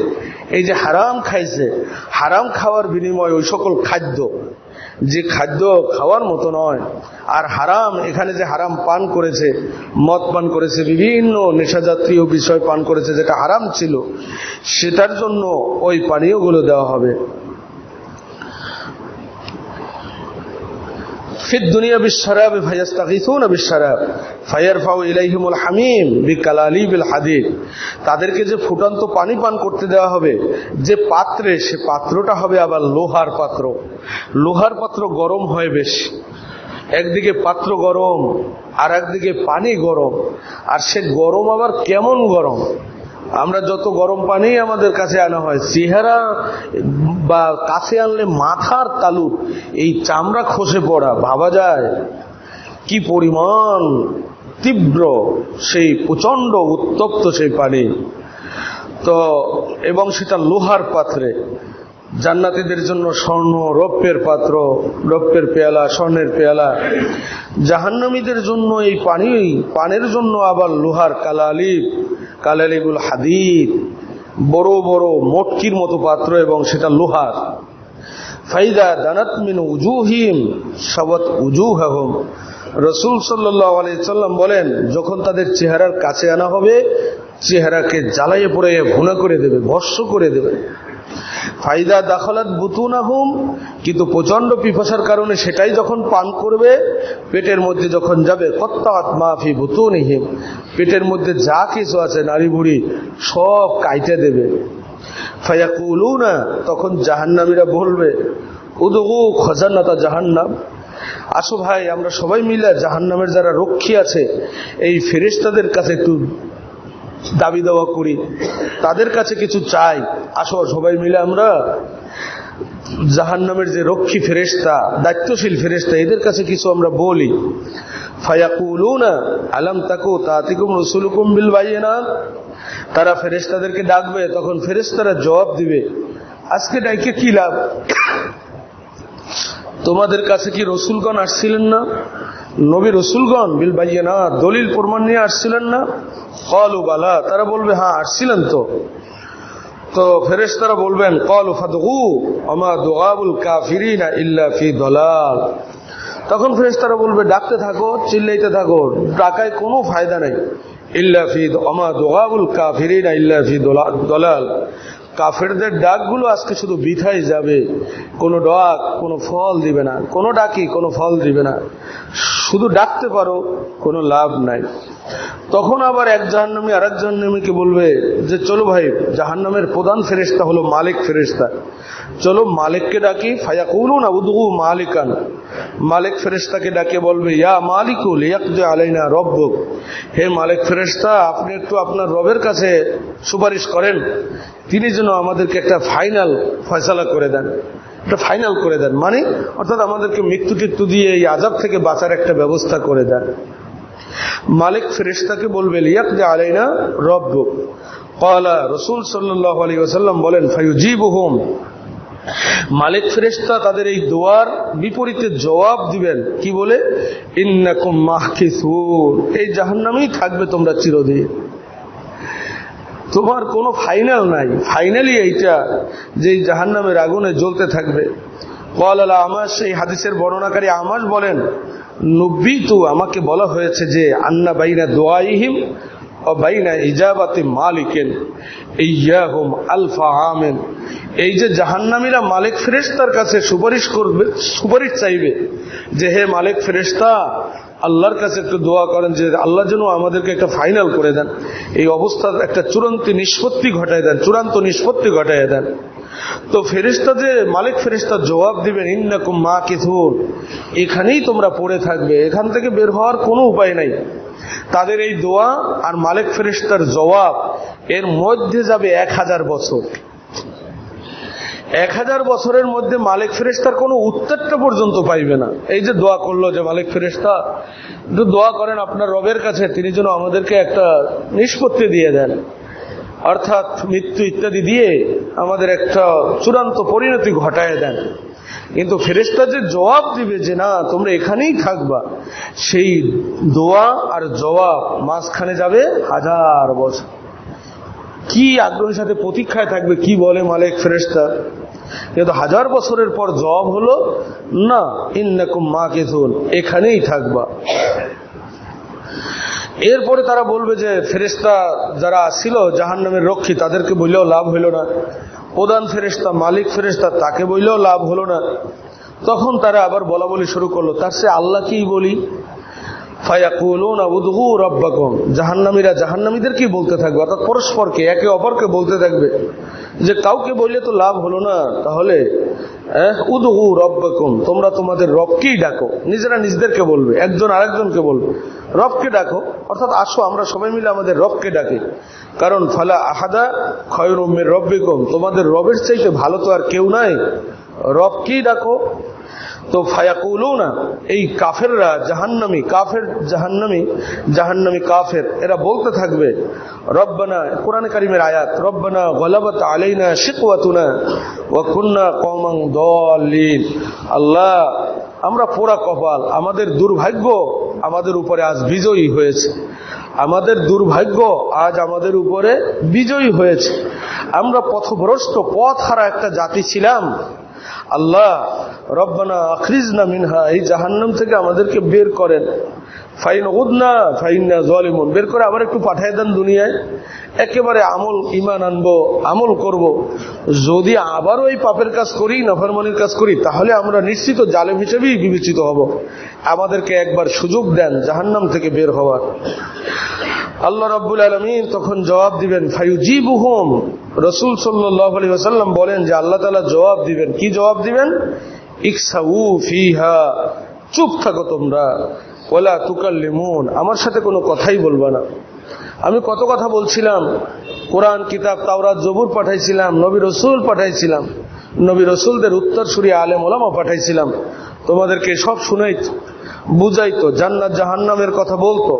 এই যে হারাম খাইছে, হারাম খাওয়ার বিনিময়ে ওই সকল খাদ্য, যে খাদ্য খাওয়ার মতো নয়, আর হারাম, এখানে যে হারাম পান করেছে, মদ পান করেছে, বিভিন্ন নেশাজাতীয় বিষয় পান করেছে যেটা হারাম ছিল, সেটার জন্য ওই পানীয়গুলো দেওয়া হবে। ফিদ দুনিয়া বিশ-শারাব ফায়াস্তাগিসুনা বিশ-শারাব ফায়ারফাউ ইলাইহিমুল হামিম বিকালালিবিল হাদিদ, তাদেরকে যে ফুটন্ত পানি পান করতে দেওয়া হবে যে পাত্রে, সে পাত্রটা হবে আবার লোহার পাত্র। লোহার পাত্র গরম হয় বেশ, একদিকে পাত্র গরম আর একদিকে পানি গরম, আর সে গরম আবার কেমন গরম, আমরা যত গরম পানি আমাদের কাছে আনা হয়, চেহারা বা কাছে আনলে মাথার তালু, এই চামড়া খসে পড়া, ভাবা যায় কি পরিমাণ তীব্র সেই প্রচন্ড উত্তপ্ত সেই পানি। তো এবং সেটা লোহার পাত্রে। জান্নাতীদের জন্য স্বর্ণ রৌপ্যের পাত্র, রৌপ্যের পেয়ালা, স্বর্ণের পেয়ালা। জাহান্নামীদের জন্য এই পানের জন্য আবার লোহার কালালিবুল হাদিদ, বড় বড় মটকির মতো পাত্র, এবং সেটা লোহার। ফাইদা দানাত মিন উজুহিম সাবাত উজুহাহুম, রাসূল সাল্লাল্লাহু আলাইহি সাল্লাম বলেন, যখন তাদের চেহারার কাছে আনা হবে, চেহারাকে জ্বালাইয়ে পোড়াইয়ে ভুনা করে দেবে, ভস্ম করে দেবে। ফাইদা দাখালাত বুতুনাহুম, কিন্তু প্রচন্ড পিপাসার কারণে সেটাই যখন পান করবে, পেটের মধ্যে যখন যাবে, কত্তাত মা ফি বুতুনিহিম, পেটের মধ্যে যা কিছু আছে নারী বুড়ি সব কাইটে দেবে। ফায়াকুলুনা, তখন জাহান্নামীরা বলবে, উদগু খাজানাতা জাহান্নাম, আসো ভাই আমরা সবাই মিলে জাহান্নামের যারা রক্ষী আছে এই ফেরেশতাদের কাছে একটু দাবি দাওয়া করি, তাদের কাছে কিছু চাই, আসো সবাই মিলে আমরা জাহান্নামের যে রক্ষী ফেরেশতা, দায়িত্বশীল ফেরেশতা, এদের কাছে কিছু আমরা বলি, ফায়াকুলুনা আলাম তাকু তাতিকুম রাসূলুকুম বিল বায়িনাত, তারা ফেরেশতাদেরকে ডাকবে, তখন ফেরেশতারা জবাব দিবে, আজকে ডাইকে কি লাভ, তোমাদের কাছে কি রসুলগণ আসছিলেন না, নবী রসুলগণ বিল বায়িনাত দলিল প্রমাণ নিয়ে আসছিলেন না? ক্বালু বালা, তারা বলবে হ্যাঁ আসছিলেন তো ফেরেশতারা বলবেন ক্বালু ফাদউ ওমা দুআউল কাফিরিনা ইল্লা ফি দালাল, তখন ফেরেশতারা বলবে ডাকতে থাকো, চিল্লাইতে থাকো, ডাকায় কোনো ফায়দা নাই, ইল্লা ফি ওমা দুআউল কাফিরিনা ইল্লা ফি দালাল, কাফেরদের ডাকগুলো আজকে শুধু বৃথাই যাবে, কোনো ডাক কোনো ফল দিবে না, কোনো ডাকি কোনো ফল দিবে না, শুধু ডাকতে পারো কোনো লাভ নাই। তখন আবার এক জাহান্নামী আর এক জাহান্নামীকে বলবে যে চলো ভাই, জাহান্নামের প্রধান ফেরেশতা হলো মালিক ফেরেশতা, চলো মালিককে ডাকি, ফায়াকুলুনা উদউ মালিকান, মালিক ফেরেশতাকে ডাকে বলবে ইয়া মালিকুল ইয়াকদি আলাইনা রব্বুক, হে মালিক ফেরেশতা আপনি একটু আপনার রবের কাছে সুপারিশ করেন, তিনি যেন আমাদেরকে একটা ফাইনাল ফয়সালা করে দেন, একটা ফাইনাল করে দেন, মানে অর্থাৎ আমাদেরকে মৃত্যু টিত্যু দিয়ে এই আযাব থেকে বাঁচার একটা ব্যবস্থা করে দেন। মালিক ফেরেশতাকে বলবে লিয়াকদি আলাইনা রব্বুক, ক্বালা রাসূল সাল্লাল্লাহু আলাইহি ওয়াসাল্লাম বলেন ফায়ুজিবুহুম, মালিক ফেরেশতা তাদের এই দোয়ার বিপরীতে জবাব দিবেন, কি বলে, ইন্নাকুম মাহকিসুন, এই জাহান্নামেই থাকবে তোমরা চিরদিন, তোমার কোনো ফাইনাল নাই, ফাইনালি এইটা যে জাহান্নামের আগুনে জ্বলতে থাকবে। ক্বালা আমাস, এই হাদিসের বর্ণনাকারী আমাস বলেন নব্বিতু, আমাকে বলা হয়েছে যে আন্না বাইনা দুআইহিম ওয়া বাইনা ইজাবাতি মালিকিন ইয়্যাহুম আলফা আমিন, এই যে জাহান্নামীরা মালিক ফেরেশতার কাছে সুপারিশ করবে, সুপারিশ চাইবে যে হে মালিক ফেরেশতা আল্লাহর কাছে একটু দোয়া করেন যে আল্লাহ যেন আমাদেরকে একটা ফাইনাল করে দেন, এই অবস্থার একটা চূড়ান্ত নিষ্পত্তি ঘটায় দেন। তো ফেরেশতা যে মালিক ফেরেশতা জবাব দিবেন ইন্নাকুম মাকিসুন, এখানেই তোমরা পড়ে থাকবে, এখান থেকে বের হওয়ার কোনো উপায় নাই। তাদের এই দোয়া আর মালিক ফেরেশতার জবাব এর মধ্যে যাবে 1000 বছর, 1000 বছরের মধ্যে মালিক ফেরেশতার কোনো উত্তরটা পর্যন্ত পাইবে না। এই যে দোয়া করলো যে মালিক ফেরেশতা একটু দোয়া করেন আপনার রবের কাছে, তিনি যেন আমাদেরকে একটা নিষ্পত্তি দিয়ে দেন, অর্থাৎ মৃত্যু ইত্যাদি দিয়ে আমাদের একটা চূড়ান্ত পরিণতি ঘটায় দেন, কিন্তু ফেরেশতা যে জবাব দিবে যে না তোমরা এখানেই থাকবা, সেই দোয়া আর জবাব মাঝখানে যাবে 1000 বছর। কি আগ্রহের সাথে প্রতীক্ষায় থাকবে কি বলে মালিক ফেরেশতা, কিন্তু 1000 বছরের পর জবাব হলো না ইন্নাকুম মাকিসুন, এখানেই থাকবা। এরপরে তারা বলবে যে ফেরেশতা যারা ছিল জাহান্নামের রক্ষী তাদেরকে বললেও লাভ হইল না, প্রধান ফেরেশতা মালিক ফেরেশতা তাকে বললেও লাভ হলো না, তখন তারা আবার বলা বলি শুরু করলো, তার সে আল্লাহকেই বলি, ফায়াকুলুনা উদউ রাব্বাকুম, জাহান্নামীরা জাহান্নামীদেরকেই বলতে থাকবে, অর্থাৎ পরস্পরকে একে অপরকে বলতে থাকবে যে কাউকে বললে তো লাভ হলো না, তাহলে উদউ রাব্বাকুম, তোমরা তোমাদের রবকেই ডাকো, নিজেরা নিজেদেরকে বলবে, একজন আরেকজনকে বলবে রবকে ডাকো, অর্থাৎ আসো আমরা সবাই মিলে আমাদের রবকে ডাকি, কারণ ফালা আহাদা খায়রুম মির রাব্বিকুম, তোমাদের রবের চাইতে ভালো তো আর কেউ নাই, রবকেই ডাকো। তো ফায়াকুলুনা, এই কাফেররা জাহান্নামী কাফের এরা বলতে থাকবে রব্বানা, কোরআন কারীমের আয়াত, রব্বানা গলাবাত আলাইনা শিকওয়াতুনা ওয়া কুননা কওমান দাল্লিন, আল্লাহ আমরা পোড়া কপাল, আমাদের দুর্ভাগ্য আমাদের উপরে আজ বিজয়ী হয়েছে, আমাদের দুর্ভাগ্য আজ আমাদের উপরে বিজয়ী হয়েছে, আমরা পথভ্রষ্ট পথ হারা একটা জাতি ছিলাম, আল্লাহ রব্বানা আখরিজনা মিনহা, এই জাহান্নাম থেকে আমাদেরকে বের করেন, ফাইন উদনা ফাইন্না যালিমুন, বের করে আবার একটু পাঠিয়ে দেন দুনিয়ায়, একেবারে আমল ঈমান আনবো, আমল করব, যদি আবারও এই পাপের কাজ করি নাফরমানির কাজ করি তাহলে আমরা নিশ্চিত জালেম হিসেবেই বিবেচিত হব, আমাদেরকে একবার সুযোগ দেন জাহান্নাম থেকে বের হওয়ার। আল্লাহ রাব্বুল আলামিন তখন জবাব দিবেন ফায়ুজিবুহুম, রাসূল সাল্লাল্লাহু আলাইহি ওয়াসাল্লাম বলেন যে আল্লাহ তাআলা জবাব দিবেন, কি জবাব দিবেন, ইকসাউ ফিহা, চুপ থাকো তোমরা, ওয়ালা তুকাল্লিমুন, আমার সাথে কোনো কথাই বলবা না। আমি কত কথা বলছিলাম, কোরআন কিতাব তাওরাত জবুর পাঠাইছিলাম, নবী রাসূল পাঠাইছিলাম, নবী রসুলদের উত্তরসূরি আলেম ওলামা পাঠাইছিলাম, তোমাদেরকে সব শুনাইতো, বুঝাইতো, জান্নাত জাহান্নামের কথা বলতো,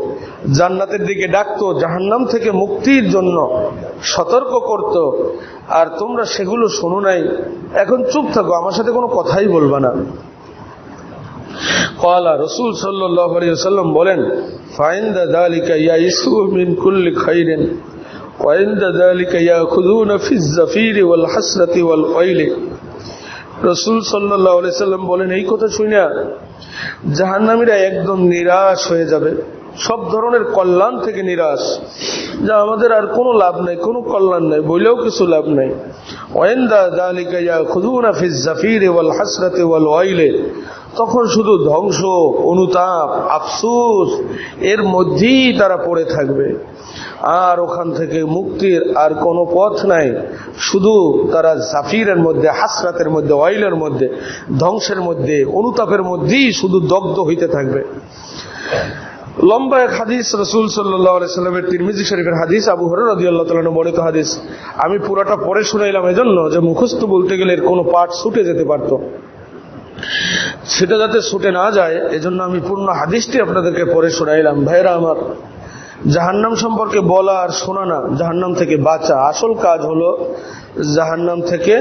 জান্নাতের দিকে ডাকতো, জাহান্নাম থেকে মুক্তির জন্য সতর্ক করত। আর তোমরা সেগুলো শোনো নাই, এখন চুপ থাকো, আমার সাথে কোনো কথাই বলবা না। ক্বালা, রাসূল সাল্লাল্লাহু আলাইহি ওয়াসাল্লাম বলেন, ফাইন্দা যালিকা ইয়াইসু মিন কুল্লি খাইরিন ওয়া ইনদা যালিকা ইয়াখুযুনা ফিজ জাফিরি ওয়াল হাসরাতি ওয়াল ওয়াইলি। রাসূল সাল্লাল্লাহু আলাইহি ওয়াসাল্লাম বলেন, এই কথা শুনে জাহান্নামীরা একদম নিরাশ হয়ে যাবে, সব ধরনের কল্যাণ থেকে নিরাশ, যা আমাদের আর কোনো লাভ নাই, কোনো কল্যাণ নাই, বইলেও কিছু লাভ নাই। ওয়াইন্দা যালিকা ইয়াখুযুনা ফিজ জাফিরি ওয়াল হাসরাতি ওয়াল ওয়াইলি, তখন শুধু ধ্বংস, অনুতাপ, আফসোস এর মধ্যেই তারা পড়ে থাকবে, আর ওখান থেকে মুক্তির আর কোনো পথ নাই। শুধু তারা জাফিরের মধ্যে, হাসরাতের মধ্যে, ওয়াইলের মধ্যে, ধ্বংসের মধ্যে, অনুতাপের মধ্যেই শুধু দগ্ধ হইতে থাকবে। লম্বা এক হাদিস, রাসূল সাল্লাল্লাহু আলাইহি সাল্লামের তিরমিজি শরীফের হাদিস, আবু হুরায়রা রাদিয়াল্লাহু তাআলা আনহু বর্ণিত হাদিস। আমি পুরোটা পড়ে শুনাইলাম এজন্য যে মুখস্থ বলতে গেলে এর কোনো পার্ট ছুটে যেতে পারতো, সেটা যাতে ছুটে না যায় এজন্য আমি পূর্ণ হাদিসটি আপনাদেরকে পড়ে শোনাইলাম। ভাইরা আমার, জাহান্নাম সম্পর্কে বলা আর শোনা না, জাহান্নাম থেকে বাঁচা, আসল কাজ হলো জাহান্নাম থেকে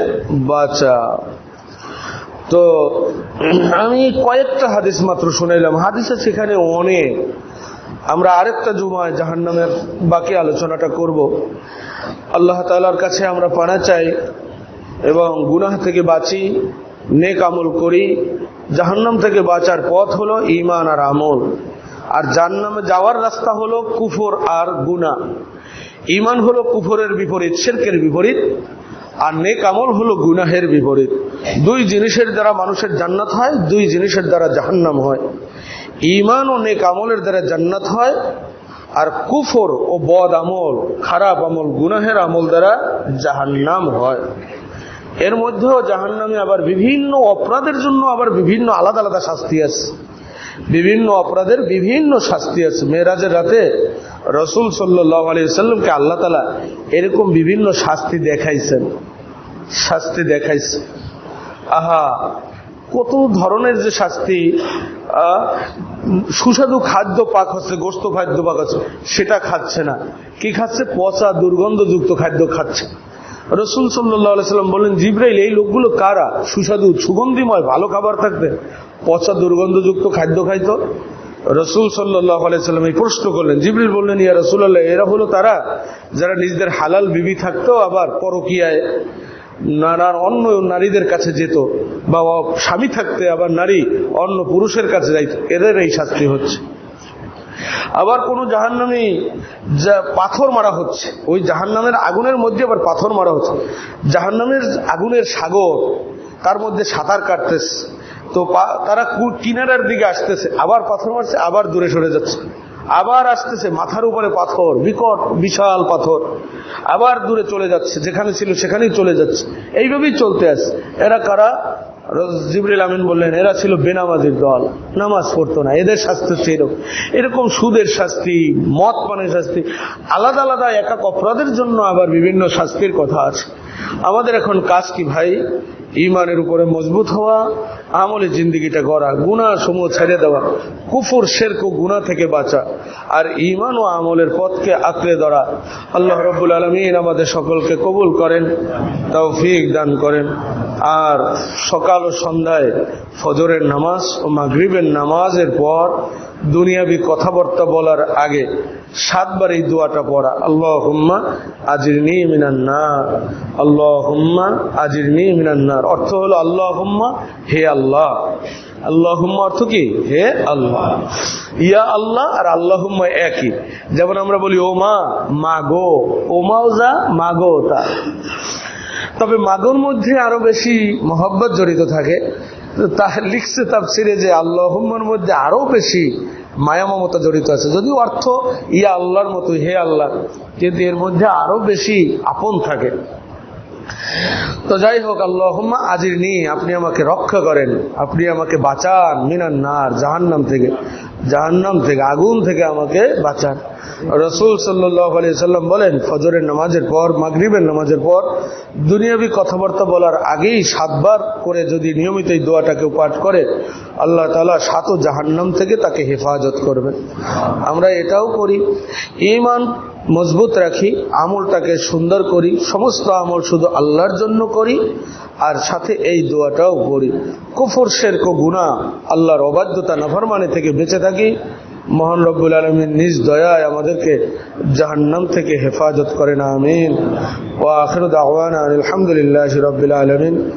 বাঁচা। তো আমি কয়েকটা হাদিস মাত্র শুনাইলাম, হাদিসে সেখানে অনেক। আমরা আরেকটা জুমায় জাহান্নামের বাকি আলোচনাটা করব। আল্লাহ তাআলার কাছে আমরা পানা চাই এবং গুনাহ থেকে বাঁচি, নেক আমল করি। জাহান্নাম থেকে বাঁচার পথ হলো ঈমান আর আমল, আর জাহান্নামে যাওয়ার রাস্তা হলো কুফর আর গুনাহ। ঈমান হলো কুফরের বিপরীত, শিরকের বিপরীত, আর নেক আমল হলো গুনাহের বিপরীত। দুই জিনিসের দ্বারা মানুষের জান্নাত হয়, দুই জিনিসের দ্বারা জাহান্নাম হয়। ঈমান ও নেক আমলের দ্বারা জান্নাত হয়, আর কুফর ও বদ আমল, খারাপ আমল, গুনাহের আমল দ্বারা জাহান্নাম হয়। এর মধ্যেও জাহান্নামে আবার বিভিন্ন অপরাধের জন্য আবার বিভিন্ন আলাদা আলাদা শাস্তি আছে, বিভিন্ন অপরাধের বিভিন্ন শাস্তি আছে। মেরাজের রাতে রাসূল সাল্লাল্লাহু আলাইহি ওয়াসাল্লামকে আল্লাহ তাআলা এরকম বিভিন্ন শাস্তি দেখাইছেন, শাস্তি দেখাইছে। আহা, কত ধরনের যে শাস্তি! সুস্বাদু খাদ্য পাক হচ্ছে, গোশত খাদ্য পাক হচ্ছে, সেটা খাচ্ছে না, কি খাচ্ছে? পচা দুর্গন্ধযুক্ত খাদ্য খাচ্ছে। রাসূল সাল্লাল্লাহু আলাইহি ওয়াসাল্লাম বলেন, জিবরাইল, এই লোকগুলো কারা? সুস্বাদু সুগন্ধিময় ভালো খাবার থাকতে পচা দুর্গন্ধযুক্ত খাদ্য খাইতো? রাসূল সাল্লাল্লাহু আলাইহি ওয়াসাল্লাম এই প্রশ্ন করলেন। জিবরিল বললেন, ইয়া রাসূলুল্লাহ, এরা হলো তারা যারা নিজেদের হালাল বিবি থাকতো আবার পরকীয়ায় নানান অন্য নারীদের কাছে যেত, বা স্বামী থাকতে আবার নারী অন্য পুরুষের কাছে যাইত, এদের এই শাস্তি হচ্ছে। আবার কোন জাহান্নামী পাথর মারা হচ্ছে, ওই জাহান্নামের আগুনের মধ্যে আবার পাথর মারা হচ্ছে। জাহান্নামের আগুনের সাগর, তার মধ্যে সাঁতার কাটতেছে, তো তারা কিনারার দিকে আসতেছে, আবার পাথর মারছে, আবার দূরে সরে যাচ্ছে, আবার আসতেছে, মাথার উপরে পাথর, বিকট বিশাল পাথর, আবার দূরে চলে যাচ্ছে, যেখানে ছিল সেখানেই চলে যাচ্ছে, এইভাবেই চলতে আছে। এরা কারা? জিবরিল আমিন বললেন, এরা ছিল বেনামাজির দল, নামাজ পড়তো না, এদের শাস্তি ছিল এরকম। সুদের শাস্তি, মদ পানের শাস্তি, আলাদা আলাদা এক এক অপরাধের জন্য আবার বিভিন্ন শাস্তির কথা আছে। আমাদের এখন কাজ কি ভাই? ঈমানের উপরে মজবুত হওয়া, আমলে জিন্দেগিটা গড়া, গুনাহ সমূহ ছেড়ে দেওয়া, কুফর শিরক ও গুনাহ থেকে বাঁচা, আর ঈমান ও আমলের পথকে আঁকড়ে ধরা। আল্লাহ রাব্বুল আলামিন আমাদের সকলকে কবুল করেন, তৌফিক দান করেন। আর সকাল ও সন্ধ্যায় ফজরের নামাজ ও মাগরিবের নামাজের পর দুনিয়াবি কথাবার্তা বলার আগে 7 বার এই দোয়াটা পড়া, আল্লাহুম্মা আজিরনি মিনান নার, আল্লাহুম্মা আজিরনি মিনান নার। অর্থ হলো আল্লাহুম্মা, হে আল্লাহ। আল্লাহুম্মা অর্থ কি? হে আল্লাহ। ইয়া আল্লাহ আর আল্লাহুম্মা একই। যেমন আমরা বলি ও মা, মাগো, ও মাও যা, মাগো তা। তবে মাগোর মধ্যে আরো বেশি মহব্বত জড়িত থাকে। তা লিখছে তাফসিরে যে আল্লাহুম্মার মধ্যে আরো বেশি মায়া মমতা জড়িত আছে, যদিও অর্থ ইয়া আল্লাহর মতো, হে আল্লাহ, কিন্তু এর মধ্যে আরো বেশি আপন থাকে। তো যাই হোক, আল্লাহুম্মা আজিরনি, আপনি আমাকে রক্ষা করেন, আপনি আমাকে বাঁচান, মিনান নার, জাহান্নাম থেকে, জাহান্নাম থেকে, আগুন থেকে আমাকে বাঁচান। রাসূল সাল্লাল্লাহু আলাইহি সাল্লাম বলেন, ফজরের নামাজের পর, মাগরিবের নামাজের পর দুনিয়াবি কথাবার্তা বলার আগেই 7 বার করে যদি নিয়মিত এই দোয়াটাকে পাঠ করে, আল্লাহ তাআলা 7 জাহান্নাম থেকে তাকে হেফাজত করবেন। আমরা এটাও করি, ঈমান মজবুত রাখি, আমলটাকে সুন্দর করি, সমস্ত আমল শুধু আল্লাহর জন্য করি, আর সাথে এই দোয়াটাও করি। কুফর, শিরক ও গুনাহ, আল্লাহর অবাধ্যতা, নাফরমানি থেকে বেঁচে থাকি। মহান রব্বুল আলামিন নিজ দয়ায় আমাদেরকে জাহান্নাম থেকে হেফাজত করেন, আমিন। ওয়া আখিরু দাওয়ানা আলহামদুলিল্লাহি রাব্বিল আলামিন।